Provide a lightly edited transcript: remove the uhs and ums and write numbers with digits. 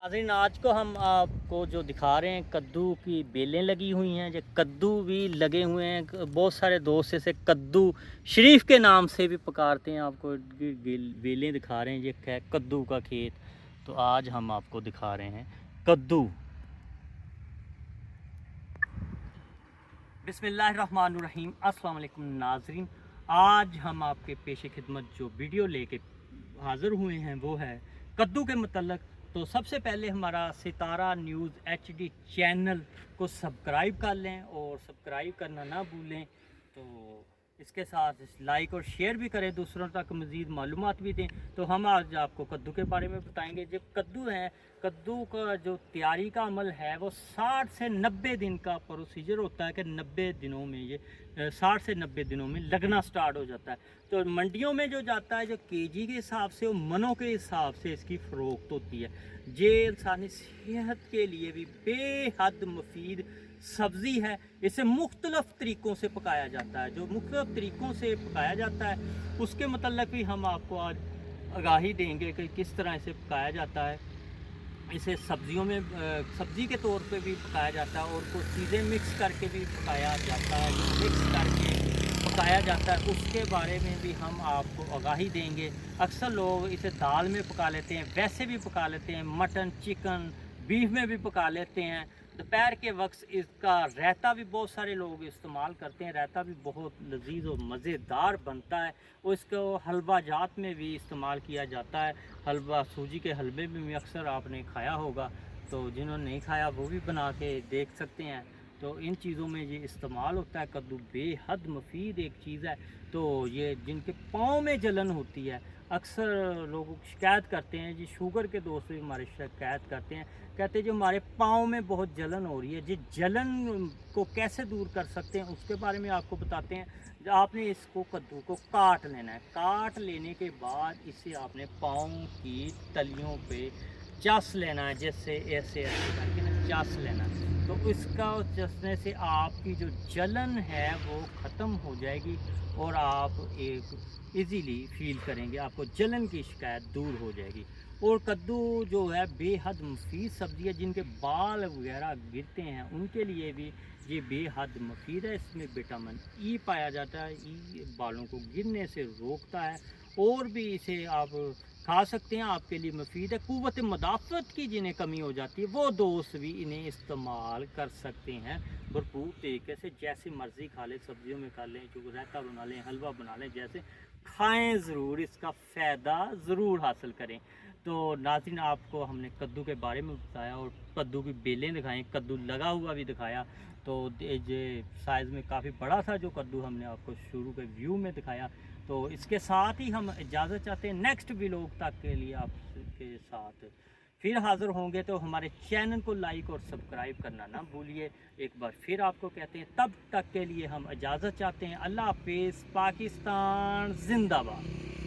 नाज़रीन आज को हम आपको जो दिखा रहे हैं कद्दू की बेलें लगी हुई हैं। जो कद्दू भी लगे हुए हैं, बहुत सारे दोस्त इसे कद्दू शरीफ के नाम से भी पुकारते हैं। आपको बेलें दिखा रहे हैं, ये है कद्दू का खेत। तो आज हम आपको दिखा रहे हैं कद्दू। बिस्मिल्लाहिर्रहमानिर्रहीम। अस्सलाम वालेकुम नाज़रीन, आज हम आपके पेश खिदमत जो वीडियो लेके हाज़िर हुए हैं वो है कद्दू के मतलब। तो सबसे पहले हमारा सितारा न्यूज़ HD चैनल को सब्सक्राइब कर लें और सब्सक्राइब करना ना भूलें। तो इसके साथ लाइक और शेयर भी करें, दूसरों तक मज़ीद मालूमात भी दें। तो हम आज आपको कद्दू के बारे में बताएंगे। जो कद्दू है, कद्दू का जो तैयारी का अमल है वो 60 से 90 दिन का प्रोसीजर होता है कि 90 दिनों में ये 60 से 90 दिनों में लगना स्टार्ट हो जाता है। तो मंडियों में जो जाता है, जो केजी के हिसाब से और मनों के हिसाब से इसकी फ़रोख्त होती है। ये इंसानी सेहत के लिए भी बेहद मुफीद सब्ज़ी है। इसे मुख्तलिफ़ तरीक़ों से पकाया जाता है। जो मुख्तलिफ़ तरीक़ों से पकाया जाता है उसके मतलब भी हम आपको आज आगाही देंगे कि किस तरह इसे पकाया जाता है। इसे सब्जियों में सब्ज़ी के तौर पे भी पकाया जाता है और कुछ चीज़ें मिक्स करके भी पकाया जाता है। जो मिक्स करके पकाया जाता है उसके बारे में भी हम आपको आगाही देंगे। अक्सर लोग इसे दाल में पका लेते हैं, वैसे भी पका लेते हैं, मटन, चिकन, बीफ में भी पका लेते हैं। दोपहर के वक्त इसका रायता भी बहुत सारे लोग इस्तेमाल करते हैं। रायता भी बहुत लजीज और मज़ेदार बनता है और इसको हलवा जात में भी इस्तेमाल किया जाता है। हलवा सूजी के हलवे में भी अक्सर आपने खाया होगा, तो जिन्होंने नहीं खाया वो भी बना के देख सकते हैं। तो इन चीज़ों में ये इस्तेमाल होता है। कद्दू बेहद मुफीद एक चीज़ है। तो ये जिनके पाँव में जलन होती है, अक्सर लोग शिकायत करते हैं, जी शुगर के दोस्त भी हमारे शिकायत करते हैं, कहते हैं जो हमारे पाँव में बहुत जलन हो रही है। जी जलन को कैसे दूर कर सकते हैं उसके बारे में आपको बताते हैं। आपने इसको कद्दू को काट लेना है। काट लेने के बाद इसे आपने पाँव की तलियों पे चस लेना है, जैसे ऐसे ऐसे करके ना चस लेना है। तो इसका चसने से आपकी जो जलन है वो ख़त्म हो जाएगी और आप एक इजीली फील करेंगे, आपको जलन की शिकायत दूर हो जाएगी। और कद्दू जो है बेहद मुफीद सब्ज़ी है। जिनके बाल वगैरह गिरते हैं उनके लिए भी ये बेहद मुफीद है। इसमें विटामिन ई पाया जाता है। ई बालों को गिरने से रोकता है और भी इसे आप खा सकते हैं, आपके लिए मुफीद है। क़ुव्वत मदाफ़त की जिन्हें कमी हो जाती है वो दोस्त भी इन्हें इस्तेमाल कर सकते हैं भरपूर तरीके से। जैसे मर्ज़ी खा लें, सब्जियों में खा लें, जो रायता बना लें, हलवा बना लें, जैसे खाएं ज़रूर, इसका फ़ायदा ज़रूर हासिल करें। तो नाज़रीन आपको हमने कद्दू के बारे में बताया और कद्दू की बेलें दिखाएं, कद्दू लगा हुआ भी दिखाया। तो ये साइज़ में काफ़ी बड़ा था जो कद्दू हमने आपको शुरू के व्यू में दिखाया। तो इसके साथ ही हम इजाज़त चाहते हैं। नेक्स्ट व्लॉग तक के लिए आपके साथ फिर हाज़िर होंगे। तो हमारे चैनल को लाइक और सब्सक्राइब करना ना भूलिए। एक बार फिर आपको कहते हैं, तब तक के लिए हम इजाज़त चाहते हैं। अल्लाह हाफ़िज़। पाकिस्तान ज़िंदाबाद।